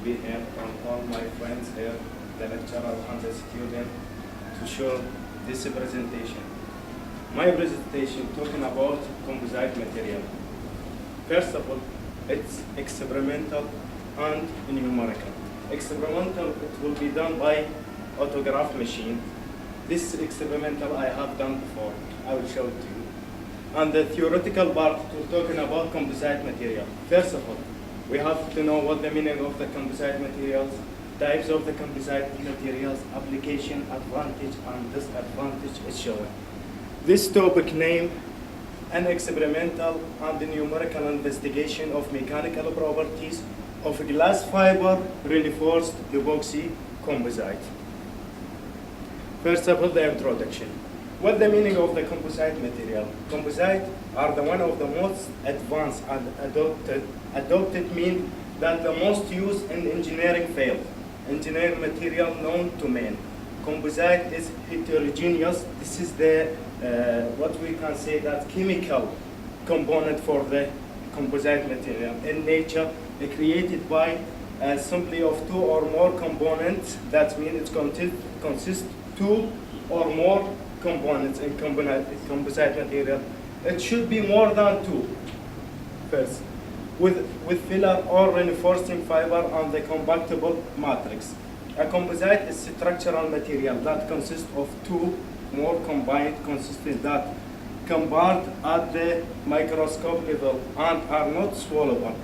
be here from all my friends here, the lecturer and the student, to show this presentation. My presentation talking about composite material. First of all, it's experimental and numerical. Experimental, it will be done by autograph machine. This experimental I have done before. I will show it to you. And the theoretical part, we're talking about composite material. First of all, we have to know what the meaning of the composite materials, types of the composite materials, application, advantage, and disadvantage is shown. This topic name, an experimental and numerical investigation of mechanical properties of glass fiber reinforced epoxy composite. First of all, the introduction. What the meaning of the composite material? Composite are the one of the most advanced and adopted mean that the most used in engineering field. Engineering material known to man. Composite is heterogeneous. This is the what we can say that chemical component for the composite material in nature, created by simply of two or more components. That means it consists two or more components in composite material. It should be more than two. First, with filler or reinforcing fiber on the compactable matrix. A composite is structural material that consists of two more combined consistent that combined at the microscope level and are not swallowable.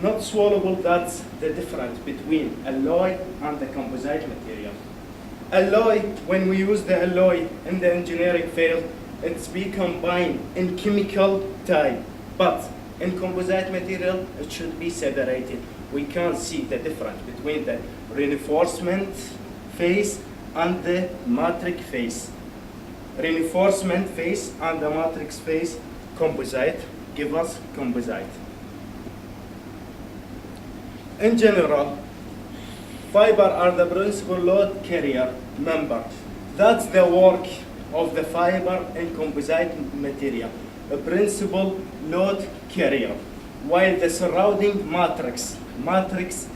Not swallowable, that's the difference between alloy and the composite material. Alloy, when we use the alloy in the engineering field, it's be combined in chemical type, but in composite material, it should be separated. We can't see the difference between the reinforcement phase and the matrix phase. Reinforcement phase and the matrix phase composite give us composite. In general, fiber are the principal load carrier member. That's the work of the fiber in composite material, a principal load carrier. While the surrounding matrix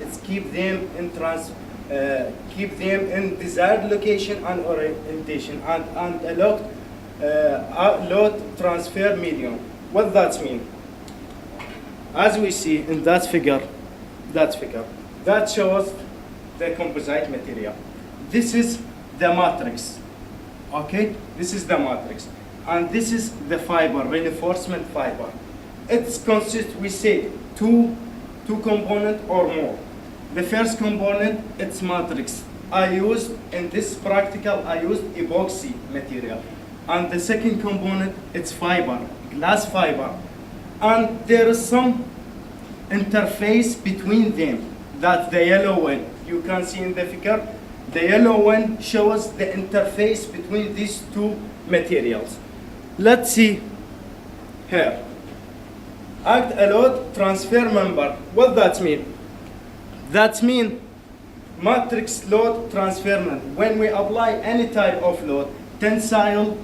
is keep them in desired location and orientation and a load transfer medium. What that mean? As we see in that figure, that shows the composite material. This is the matrix, okay? This is the matrix. And this is the fiber, reinforcement fiber. It consists, we say, two components or more. The first component, it's matrix. In this practical, I used epoxy material. And the second component, it's fiber, glass fiber. And there is some interface between them. That's the yellow one. You can see in the figure, the yellow one shows the interface between these two materials. Let's see here. Act a load transfer member. What that mean? That mean matrix load transfer member. When we apply any type of load, tensile,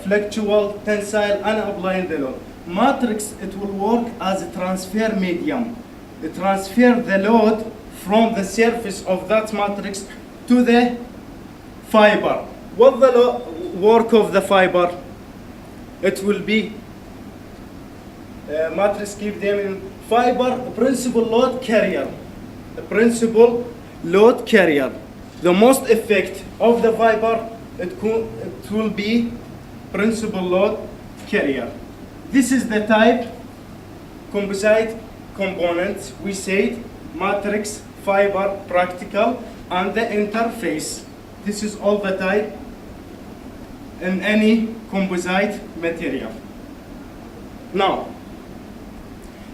fluctual, tensile, and applying the load, matrix, it will work as a transfer medium. It transfer the load from the surface of that matrix to the fiber. What the work of the fiber? It will be matrix give them in fiber principal load carrier. The principal load carrier. The most effect of the fiber, it will be principal load carrier. This is the type composite components. We said matrix, fiber, practical, and the interface. This is all the type in any composite material. Now,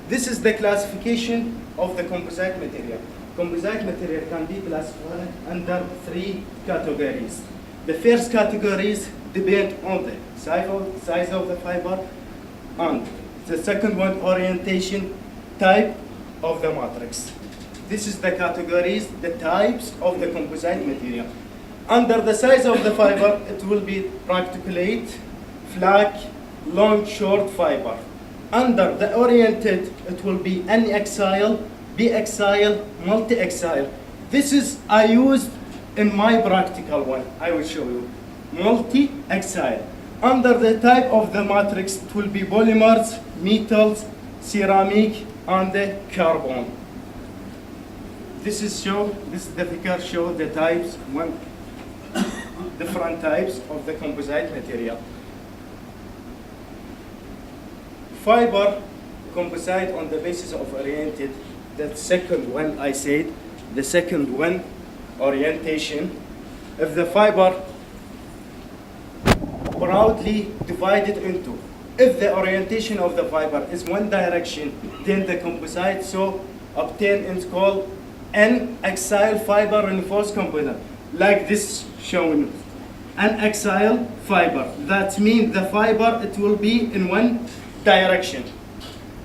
this is the classification of the composite material. Composite material can be classified under three categories. The first categories depend on the size of the fiber, and the second one, orientation, type of the matrix. This is the categories, the types of the composite material. Under the size of the fiber, it will be practiculate, flat, long, short fiber. Under the oriented, it will be any axial, biaxial, multi-axial. This is I used in my practical one. I will show you. Multi-axial. Under the type of the matrix, it will be polymers, metals, ceramic, and the carbon. This is the figure show the types, different types of the composite material. Fiber composite on the basis of oriented. The second one I said, the second one, orientation. If the fiber broadly divided into, if the orientation of the fiber is one direction, then the composite so obtained is called an axial fiber reinforced component, like this shown. An axial fiber. That means the fiber, it will be in one direction.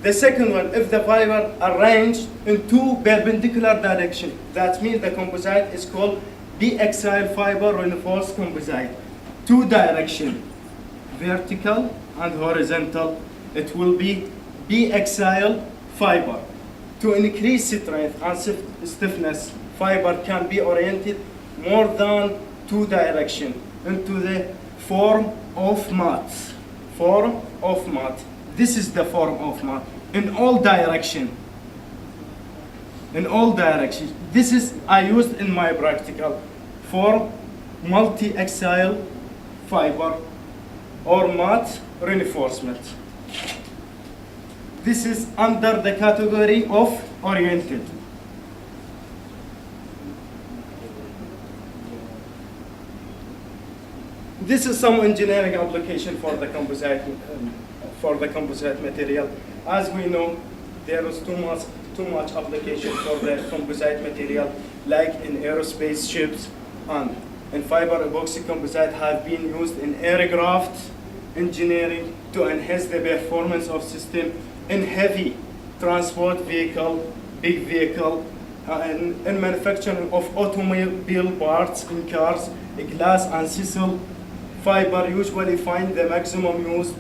The second one, if the fiber arranged in two perpendicular directions, that means the composite is called biaxial fiber reinforced composite. Two direction, vertical and horizontal, it will be biaxial fiber. To increase strength and stiffness, fiber can be oriented more than two directions into the form of mat. Form of mat. This is the form of mat in all direction. In all directions. This is I used in my practical for multi-axial fiber or mat reinforcement. This is under the category of oriented. This is some engineering application for the composite material. As we know, there is too much application for the composite material, like in aerospace ships, and in fiber epoxy composite have been used in aircraft engineering to enhance the performance of system in heavy transport vehicle, big vehicle, and in manufacturing of automobile parts in cars, glass and sisal fiber usually find the maximum use.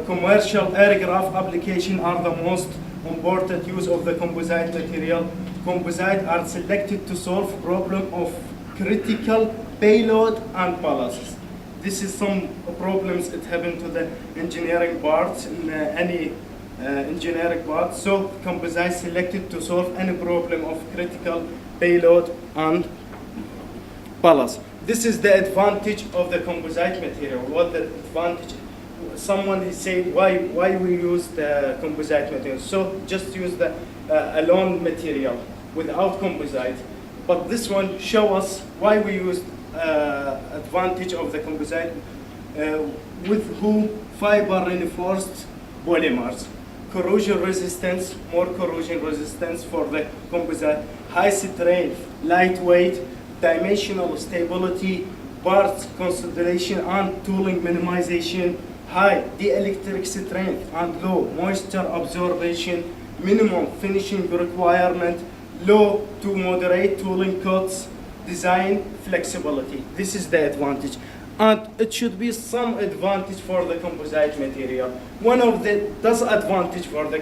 Commercial aircraft application are the most important use of the composite material. Composites are selected to solve problem of critical payload and ballast. This is some problems that happen to the engineering parts in any engineering part. So composites selected to solve any problem of critical payload and ballast. This is the advantage of the composite material. What the advantage? Someone is saying why we use the composite material. So just use the alone material without composite. But this one show us why we use advantage of the composite with who fiber reinforced polymers. Corrosion resistance, more corrosion resistance for the composite. High strength, lightweight, dimensional stability, parts consolidation and tooling minimization. High dielectric strength and low moisture absorption, minimum finishing requirement, low to moderate tooling cuts, design flexibility. This is the advantage. And it should be some advantage for the composite material. One of the disadvantage for the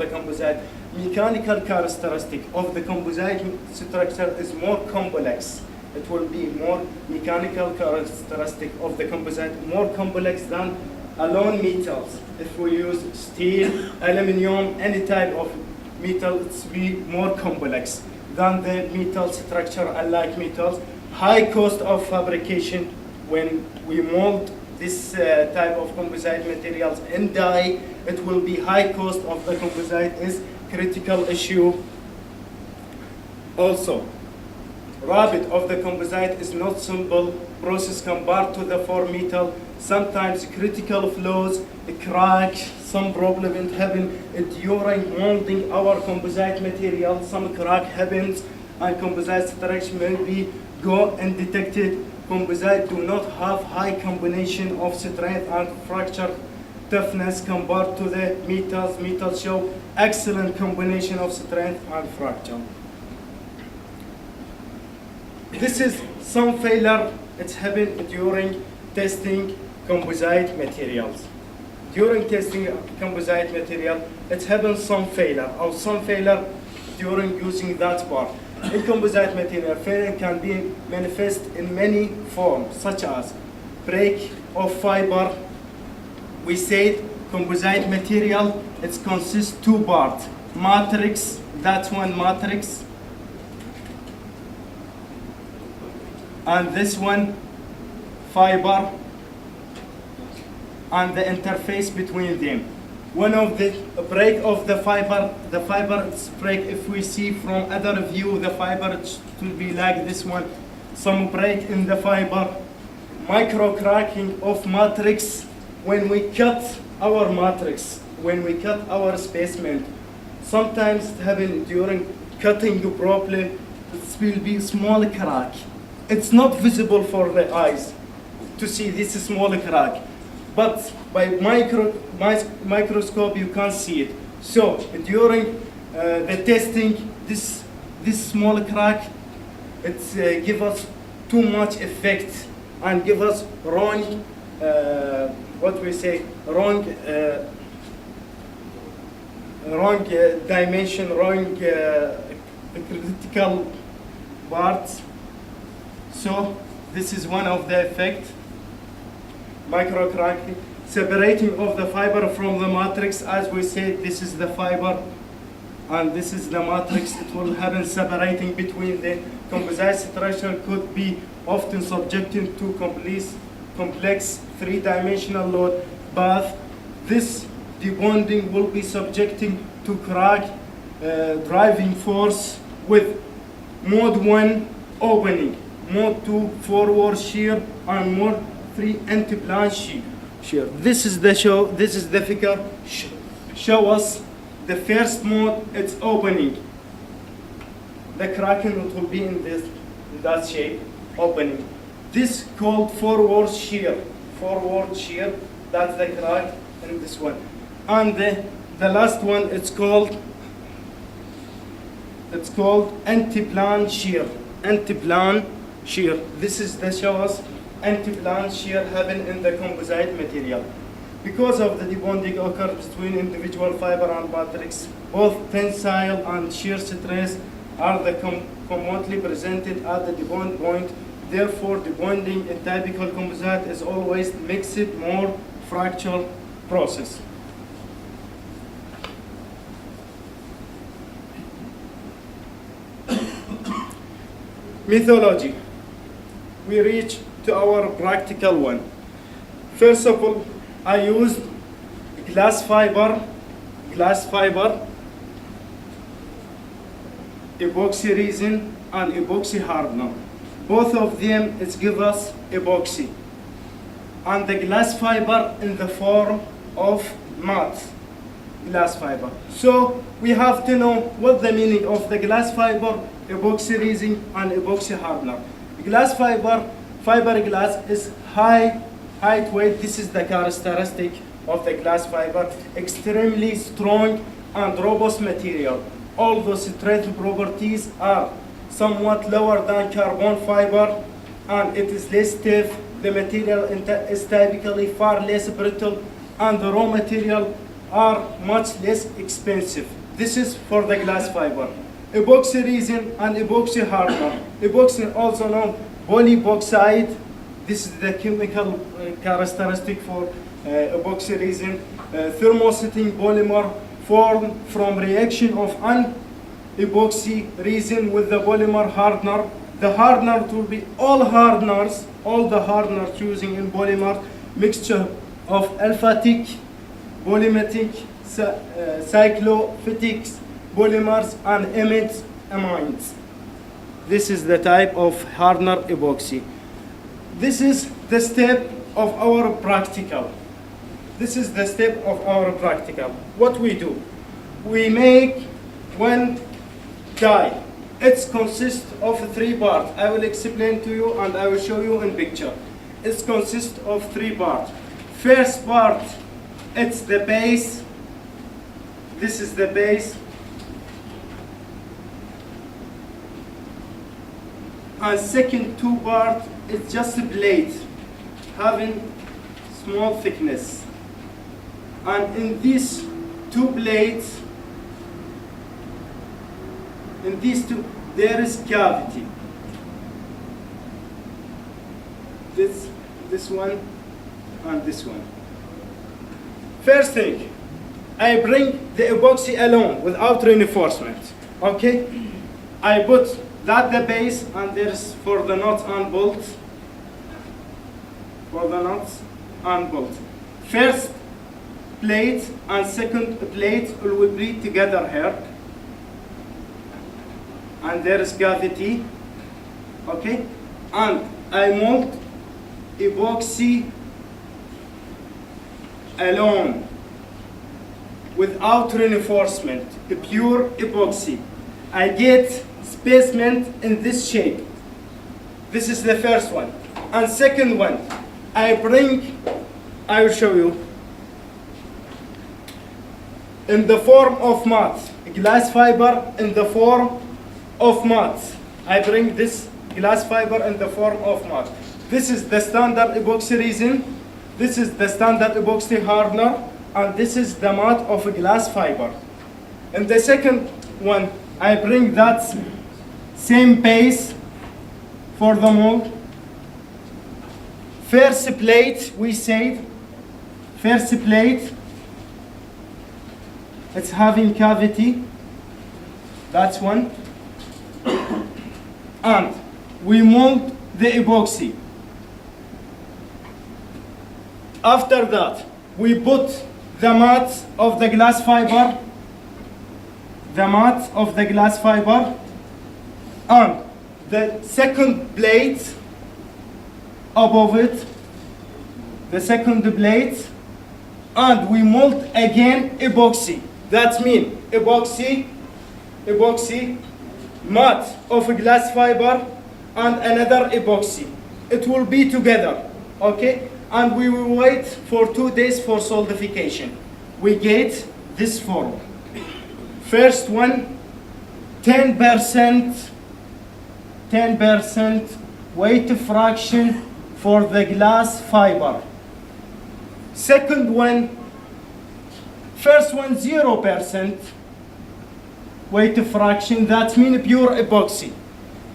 composite mechanical characteristic of the composite structure is more complex. It will be more mechanical characteristic of the composite, more complex than alone metals. If we use steel, aluminum, any type of metal, it's be more complex than the metal structure. Unlike metals, high cost of fabrication when we mold this type of composite materials and die, it will be high cost of the composite is critical issue. Also, rapid of the composite is not simple process compared to the for metal. Sometimes critical flaws, a crack, some problem happen during molding our composite material. Some crack happens and composite structure may be go undetected. Composite do not have high combination of strength and fracture toughness compared to the metals. Metals show excellent combination of strength and fracture. This is some failure it's happened during testing composite materials. During testing composite material, it happens some failure or some failure during using that part. In composite material, failure can be manifest in many forms, such as break of fiber. We said composite material, it consists two parts, matrix, that one matrix, and this one fiber, and the interface between them. One of the break of the fiber is break, if we see from other view, the fiber will be like this one. Some break in the fiber, micro cracking of matrix when we cut our matrix, when we cut our specimen. Sometimes it happens during cutting problem, it will be small crack. It's not visible for the eyes to see this small crack, but by microscope you can see it. So during the testing, this small crack, it give us too much effect and give us wrong, what we say, wrong dimension, wrong critical parts. So this is one of the effects. Micro cracking, separating of the fiber from the matrix. As we said, this is the fiber and this is the matrix. It will happen separating between the composite structure, could be often subjected to complex three-dimensional load, but this debonding will be subjecting to crack driving force with mode 1 opening, mode 2 forward shear, and mode 3 anti-plane shear. This is the figure. Show us the first mode, it's opening. The cracking will be in that shape, opening. This called forward shear. Forward shear, that's the crack in this one. And the last one, it's called anti-plane shear. Anti-plane shear. This is the show us anti-plane shear happen in the composite material. Because of the debonding occurs between individual fiber and matrix, both tensile and shear stress are commonly presented at the debond point. Therefore, debonding in typical composite is always mixed, more fractal process. Methodology. We reach to our practical one. First of all, I used glass fiber, epoxy resin, and epoxy hardener. Both of them give us epoxy. And the glass fiber in the form of matte glass fiber. So we have to know what the meaning of the glass fiber, epoxy resin, and epoxy hardener. Glass fiberglass is high weight. This is the characteristic of the glass fiber. Extremely strong and robust material. Although strength properties are somewhat lower than carbon fiber and it is less stiff, the material is typically far less brittle and the raw material are much less expensive. This is for the glass fiber. Epoxy resin and epoxy hardener. Epoxy, also known polyboxide. This is the chemical characteristic for epoxy resin. Thermosetting polymer formed from reaction of an epoxy resin with the polymer hardener. The hardener will be all the hardeners using in polymer, mixture of aliphatic, polymetic, cyclophytic polymers and amines. This is the type of hardener epoxy. This is the step of our practical. What we do, we make one die. It consists of 3 parts. I will explain to you and I will show you in picture. It consists of 3 parts. First part, it's the base. This is the base. And second 2 parts, it's just a blade having small thickness. And in these two plates. In these two, there is cavity. This one and this one. First thing, I bring the epoxy alone without reinforcement. Okay? I put that the base, and there's for the nuts and bolts. For the nuts and bolts. First plate and second plate will be together here. And there is cavity. Okay? And I mold epoxy alone without reinforcement, a pure epoxy. I get spacement in this shape. This is the first one. And second one, I will show you, in the form of mat, glass fiber in the form of mat. I bring this glass fiber in the form of mat. This is the standard epoxy resin. This is the standard epoxy hardener. And this is the mat of a glass fiber. In the second one, I bring that same base for the mold. First plate, we said, first plate, it's having cavity. That's one. And we mold the epoxy. After that, we put the mat of the glass fiber, and the second plate above it, the second plate, and we mold again epoxy. That means epoxy, mat of a glass fiber, and another epoxy. It will be together, okay? And we will wait for 2 days for solidification. We get this form. First one, 10% weight fraction for the glass fiber. Second one, first one 0% weight fraction, that means pure epoxy.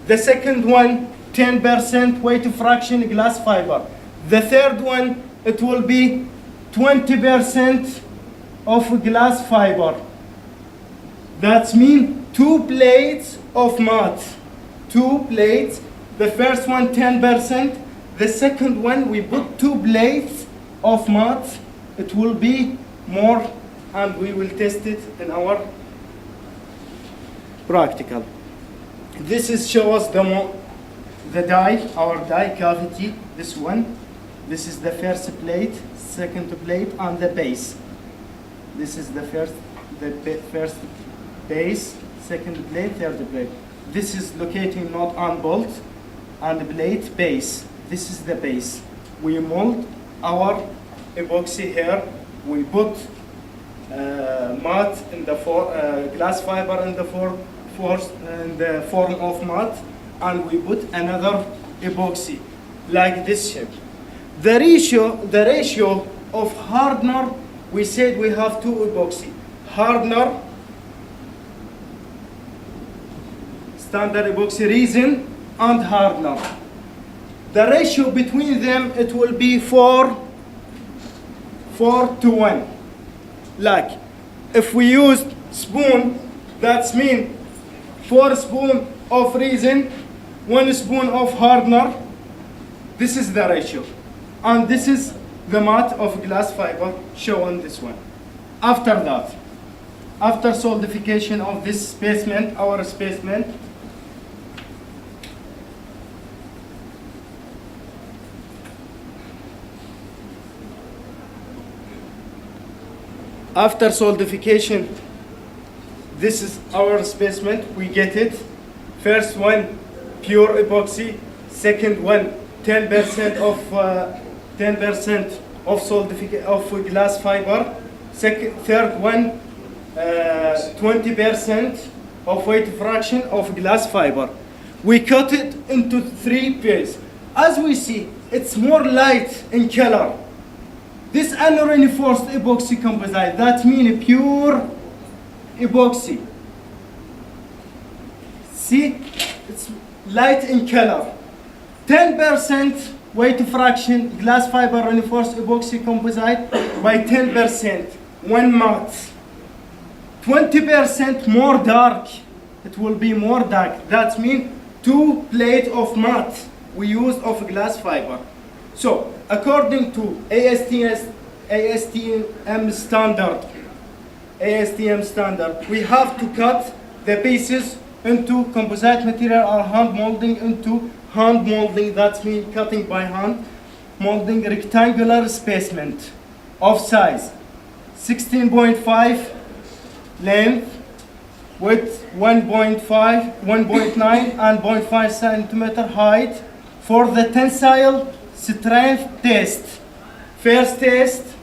The second one, 10% weight fraction glass fiber. The third one, it will be 20% of glass fiber. That means 2 plates of mat. 2 plates. The first one 10%. The second one we put 2 plates of mat. It will be more, and we will test it in our practical. This is show us the die, our die cavity. This one. This is the first plate, second plate, and the base. This is the first base, second plate, third plate. This is locating nut and bolt, and plate base. This is the base. We mold our epoxy here. We put mat in the glass fiber in the form of mat, and we put another epoxy like this shape. The ratio of hardener, we said we have 2 epoxy. Hardener, standard epoxy resin, and hardener. The ratio between them, it will be 4 to 1. Like, if we use spoon, that means 4 spoons of resin, 1 spoon of hardener. This is the ratio. And this is the mat of glass fiber shown this one. After that, after solidification of this spacement, our spacement, after solidification, this is our spacement, we get it. First one, pure epoxy. Second one, 10% of glass fiber. Third one, 20% of weight fraction of glass fiber. We cut it into 3 pieces. As we see, it's more light in color. This unreinforced epoxy composite, that means pure epoxy. See, it's light in color. 10% weight fraction glass fiber reinforced epoxy composite by 10%, one matte. 20% more dark, it will be more dark. That means 2 plates of matte we use of glass fiber. So according to ASTM standard, we have to cut the pieces into composite material or hand molding into hand molding. That means cutting by hand molding rectangular specimen of size 16.5 length with 1.9 and 0.5 centimeter height for the tensile strength test. First test,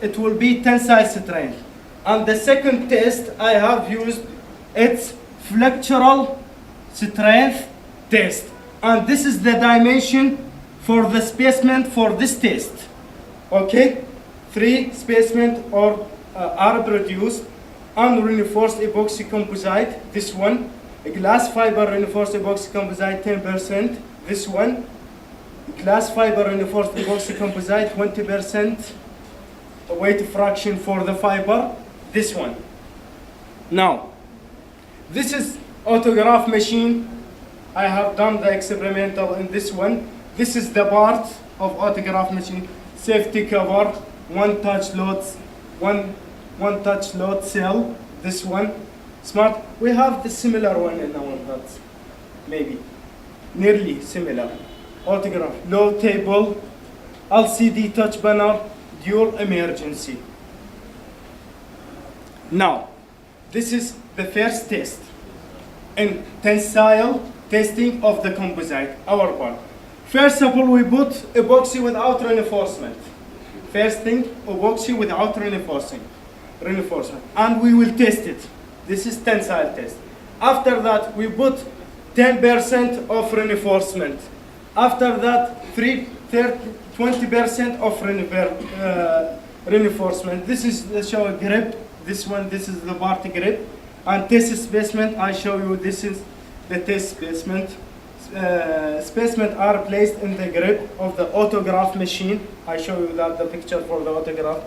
it will be tensile strength. And the second test I have used, it's flexural strength test. And this is the dimension for the specimen for this test. Okay, 3 specimens are produced. Unreinforced epoxy composite, this one. A glass fiber reinforced epoxy composite 10%, this one. Glass fiber reinforced epoxy composite 20% weight fraction for the fiber, this one. Now, this is autograph machine. I have done the experimental in this one. This is the part of autograph machine. Safety cover, one touch load cell, this one. Smart. We have the similar one in our dots, maybe nearly similar. Autograph, low table, LCD touch banner, dual emergency. Now, this is the first test in tensile testing of the composite, our part. First of all, we put epoxy without reinforcement. First thing, epoxy without reinforcement, and we will test it. This is tensile test. After that, we put 10% of reinforcement. After that, 20% of reinforcement. This is the show grip. This one, this is the part grip. And test specimen, I show you, this is the test specimen. Specimen are placed in the grip of the autograph machine. I show you that the picture for the autograph.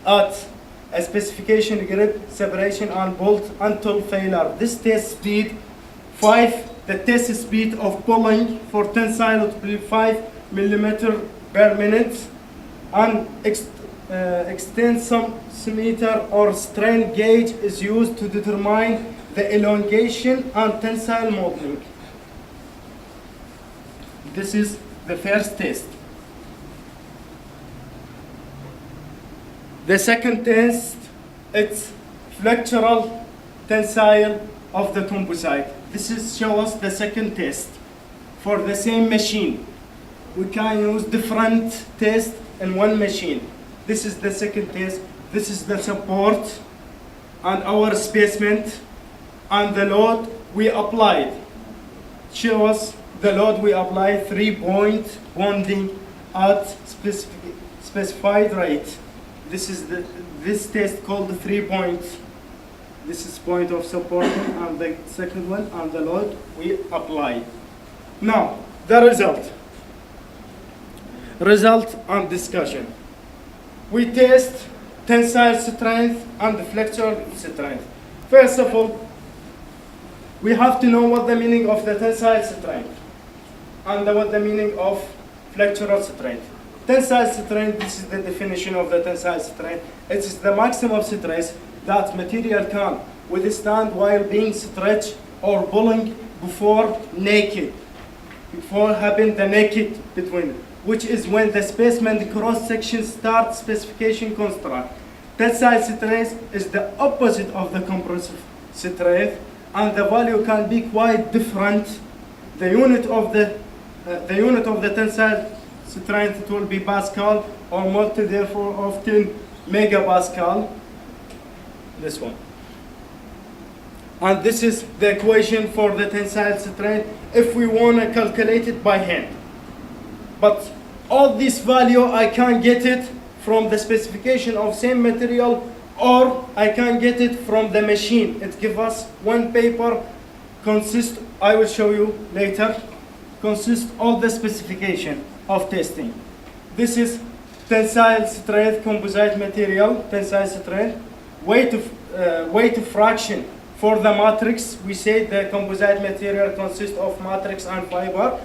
At a specification grip, separation and bolt until failure. This test speed 5. The test speed of pulling for tensile will be 5 millimeter per minute. And extensometer or strain gauge is used to determine the elongation and tensile modeling. This is the first test. The second test, it's flexural tensile of the composite. This is show us the second test. For the same machine, we can use different tests in one machine. This is the second test. This is the support and our specimen and the load we applied. Show us the load we applied, 3-point bonding at specified rate. This is this test called the 3-point. This is point of support and the second one and the load we apply. Now the result and discussion. We test tensile strength and flexural strength. First of all, we have to know what the meaning of the tensile strength and what the meaning of flexural strength. Tensile strength, this is the definition of the tensile strength. It is the maximum stress that material can withstand while being stretched or pulling before having the naked between, which is when the specimen cross-section starts specification construct. Tensile stress is the opposite of the compressive strength, and the value can be quite different. The unit of the tensile strength will be Pascal or multi, therefore of 10 megapascal. This one. And this is the equation for the tensile strength if we want to calculate it by hand. But all this value I can get it from the specification of same material, or I can get it from the machine. It gives us one paper consists, I will show you later, consists of the specification of testing. This is tensile strength composite material, tensile strength, weight fraction for the matrix. We say the composite material consists of matrix and fiber,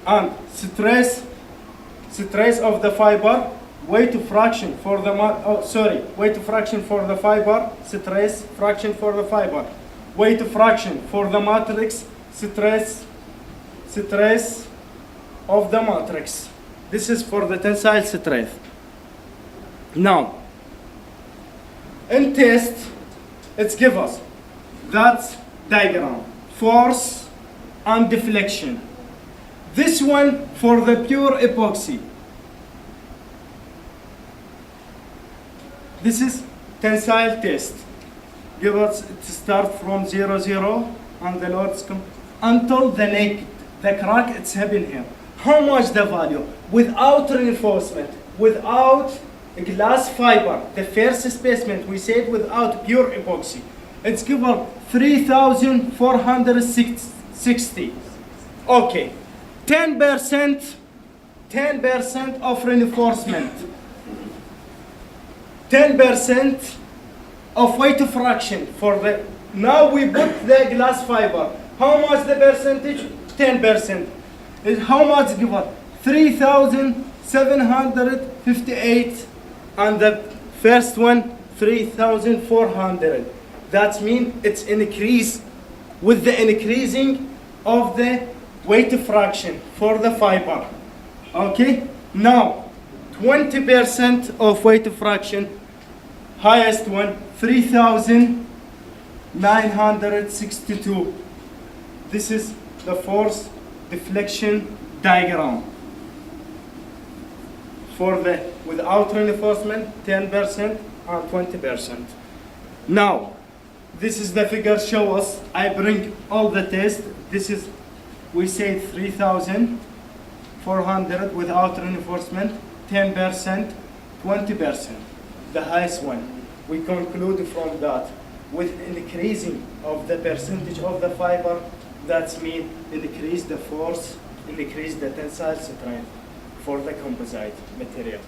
and stress of the fiber, weight fraction for the weight fraction for the fiber, stress fraction for the fiber, weight fraction for the matrix, stress of the matrix. This is for the tensile strength. Now, in test, it gives us that diagram, force and deflection. This one for the pure epoxy. This is tensile test. Give us to start from 0, 0, and the loads come until the naked, the crack it's happening here. How much the value? Without reinforcement, without glass fiber, the first specimen we said without pure epoxy, it's given 3,460. Okay, 10% of reinforcement, 10% of weight fraction for the. Now we put the glass fiber. How much the percentage? 10%. How much given? 3,758, and the first one 3,400. That means it's increase with the increasing of the weight fraction for the fiber. Okay. Now 20% of weight fraction, highest one 3,962. This is the force deflection diagram for the without reinforcement, 10% and 20%. Now, this is the figure show us. I bring all the tests. This is, we say 3,400 without reinforcement, 10%, 20%, the highest one. We conclude from that with increasing of the percentage of the fiber, that means increase the force, increase the tensile strength for the composite material.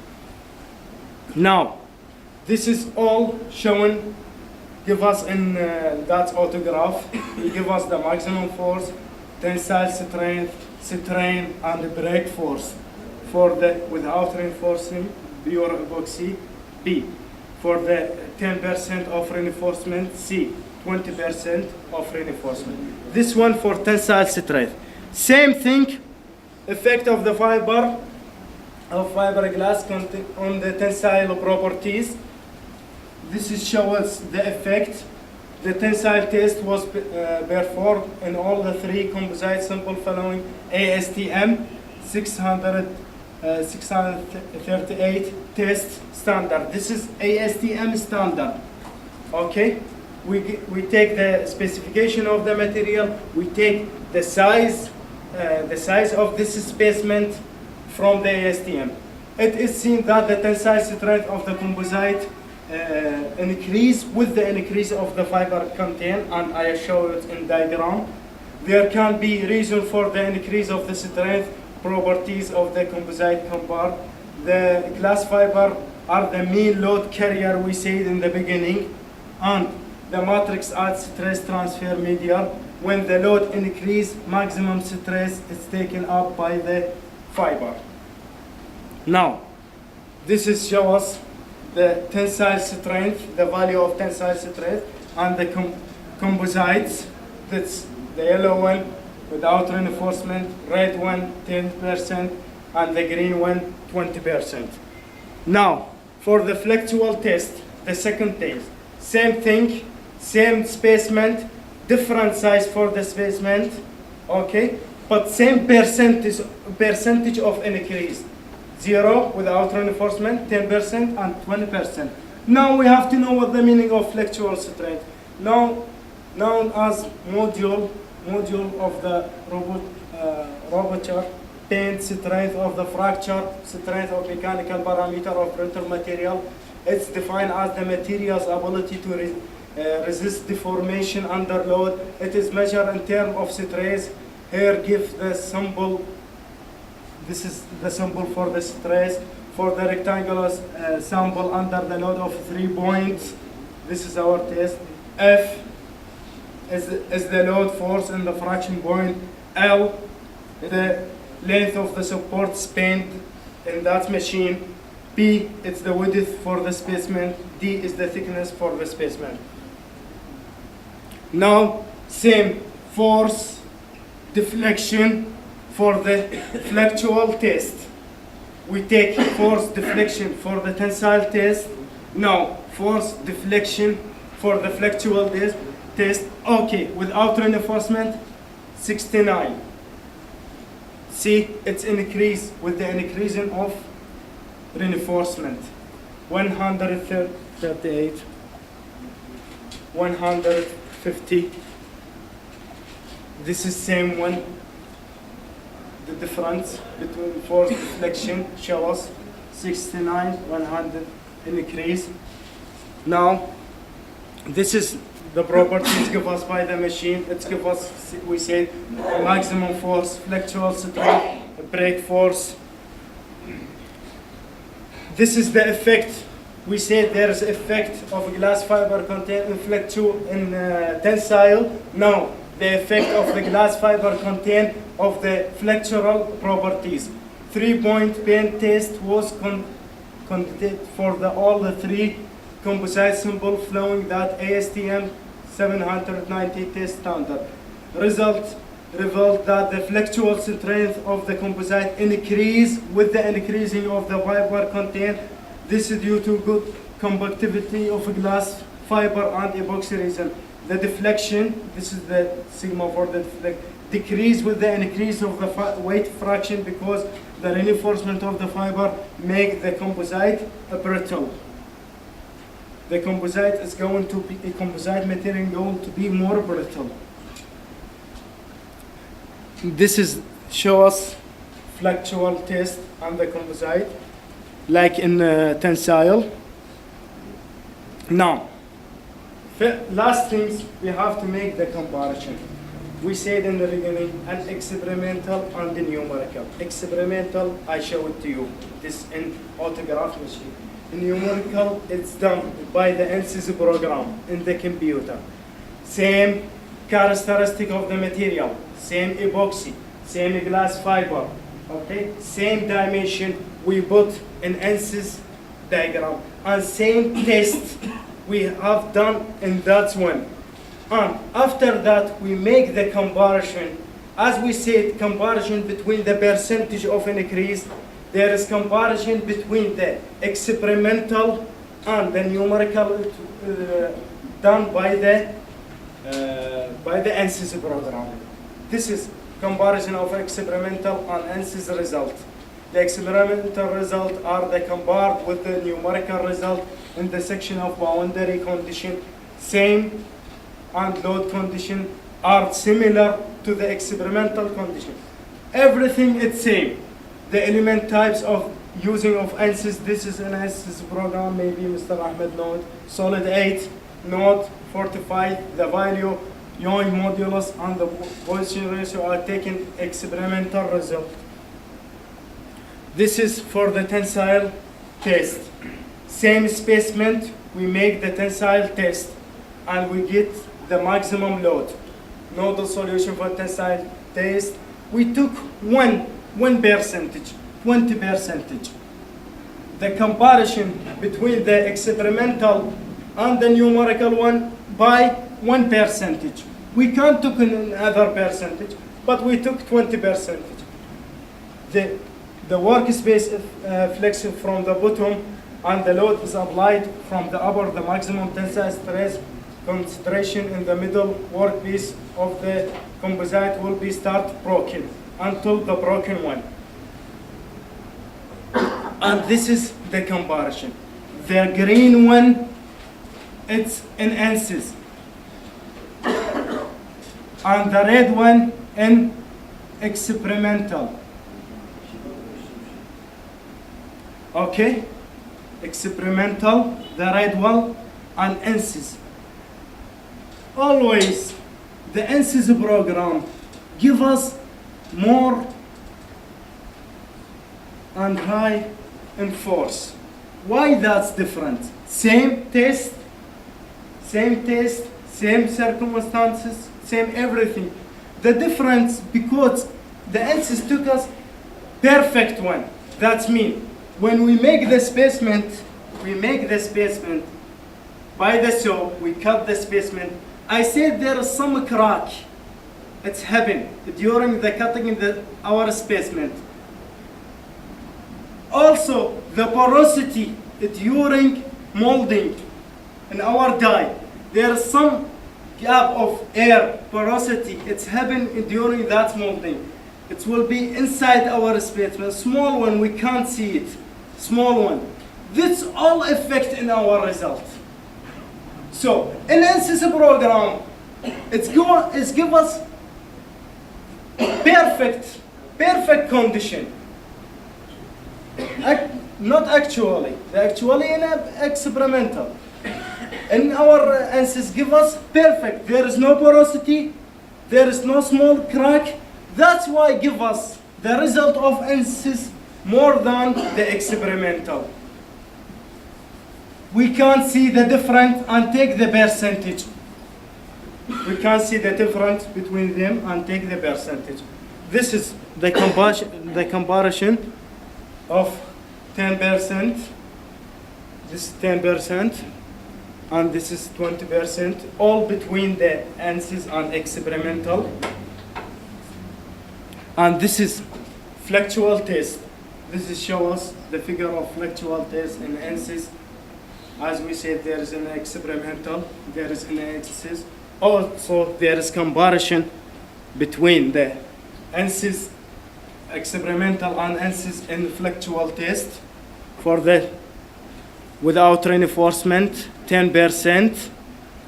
Now, this is all shown, give us in that autograph, give us the maximum force, tensile strength, strain, and break force for the without reinforcing pure epoxy, B. For the 10% of reinforcement, C. 20% of reinforcement. This one for tensile strength. Same thing, effect of the fiber, of fiberglass on the tensile properties. This is shows the effect. The tensile test was performed in all the three composite sample following ASTM 638 test standard. This is ASTM standard. Okay, we take the specification of the material. We take the size of this specimen from the ASTM. It is seen that the tensile strength of the composite increase with the increase of the fiber content, and I show it in diagram. There can be reason for the increase of the strength properties of the composite compound. The glass fiber are the main load carrier, we said in the beginning, and the matrix adds stress transfer medial. When the load increase, maximum stress is taken up by the fiber. Now, this is show us the tensile strength, the value of tensile strength, and the composites. That's the yellow one without reinforcement, red one 10%, and the green one 20%. Now, for the flexual test, the second test, same thing, same specimen, different size for the specimen, okay, but same percentage of increase. 0 without reinforcement, 10% and 20%. Now we have to know what the meaning of flexual strength. Now, known as module of the roboture bend, strength of the fracture, strength of mechanical parameter of brittle material. It's defined as the material's ability to resist deformation under load. It is measured in terms of stress. Here give the symbol. This is the symbol for the stress. For the rectangular sample under the load of 3 points, this is our test. F is the load force in the fraction point. L, the length of the support spanned in that machine. P, it's the width for the specimen. D is the thickness for the specimen. Now, same force deflection for the fluctual test. We take force deflection for the tensile test. Now, force deflection for the fluctual test. Okay, without reinforcement, 69. See, it's increased with the increasing of reinforcement. 138, 150. This is same one. The difference between force deflection show us 69, 100 increase. Now, this is the properties given us by the machine. It's give us, we said, maximum force, fluctual strength, brake force. This is the effect. We said there is effect of glass fiber content in tensile. Now, the effect of the glass fiber content of the flexural properties. 3-point bend test was conducted for all the 3 composite simple flowing that ASTM 790 test standard. Result revealed that the fluctual strength of the composite increase with the increasing of the fiber content. This is due to good conductivity of glass fiber and epoxy resin. The deflection, this is the sigma for the decrease with the increase of the weight fraction because the reinforcement of the fiber make the composite brittle. The composite is going to be a composite material going to be more brittle. This is show us fluctual test on the composite, like in tensile. Now, last things we have to make the comparison. We said in the beginning an experimental and the numerical. Experimental, I show it to you. This in autograph machine. Numerical, it's done by the ANSYS program in the computer. Same characteristic of the material, same epoxy, same glass fiber, okay? Same dimension we put in ANSYS diagram, and same test we have done in that one. And after that, we make the comparison. As we said, comparison between the percentage of increase. There is comparison between the experimental and the numerical done by the ANSYS program. This is comparison of experimental and ANSYS result. The experimental result are the compared with the numerical result in the section of boundary condition. Same and load condition are similar to the experimental condition. Everything is same. The element types of using of ANSYS, this is an ANSYS program, maybe Mr. Ahmad knows. Solid 8, node 45, the value, Young modulus and the Poisson ratio are taken experimental result. This is for the tensile test. Same specimen, we make the tensile test and we get the maximum load. Nodal solution for tensile test, we took 1%, 20%. The comparison between the experimental and the numerical one by 1%. We can't took another percentage, but we took 20%. The workspace flexes from the bottom and the load is applied from the upper. The maximum tensile stress concentration in the middle workpiece of the composite will be start broken until the broken one. And this is the comparison. The green one, it's in ANSYS. And the red one in experimental. Okay, experimental, the red one, and ANSYS. Always, the ANSYS program give us more and high in force. Why that's different? Same test, same circumstances, same everything. The difference because the ANSYS took us perfect one. That means when we make the specimen by the saw, we cut the specimen. I said there is some crack. It's happened during the cutting in our specimen. Also, the porosity during molding in our die, there is some gap of air porosity. It's happened during that molding. It will be inside our specimen, small one, we can't see it, small one. This all affect in our result. So, in ANSYS program, it's give us perfect condition. Not actually, in experimental. In our ANSYS give us perfect. There is no porosity, there is no small crack. That's why give us the result of ANSYS more than the experimental. We can't see the difference and take the percentage. We can't see the difference between them and take the percentage. This is the comparison of 10%. This is 10%, and this is 20%. All between the ANSYS and experimental. And this is fluctual test. This is show us the figure of fluctual test in ANSYS. As we said, there is an experimental, there is an ANSYS. Also, there is comparison between the ANSYS experimental and ANSYS in fluctual test for the without reinforcement 10%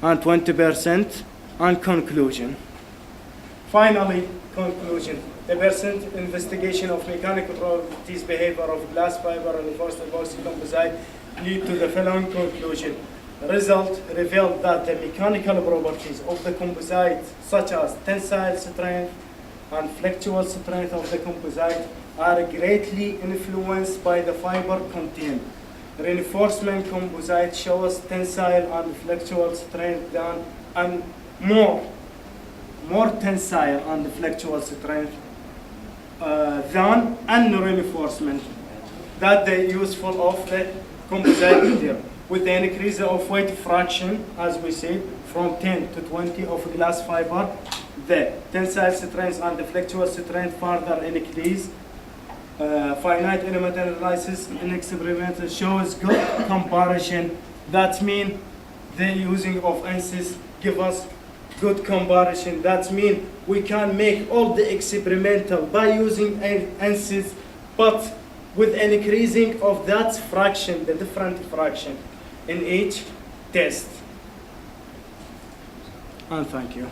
and 20%, and conclusion. Finally, conclusion. The percent investigation of mechanical properties behavior of glass fiber reinforced epoxy composite lead to the following conclusion. Result revealed that the mechanical properties of the composite, such as tensile strength and fluctual strength of the composite, are greatly influenced by the fiber content. Reinforcement composite shows tensile and fluctual strength than and more tensile and fluctual strength than reinforcement. That the useful of the composite material. With the increase of weight fraction, as we said, from 10 to 20 of glass fiber, the tensile strength and the fluctual strength further increase. Finite element analysis in experimental shows good comparison. That means the using of ANSYS give us good comparison. That means we can make all the experimental by using ANSYS, but with an increasing of that fraction, the different fraction in each test. And thank you.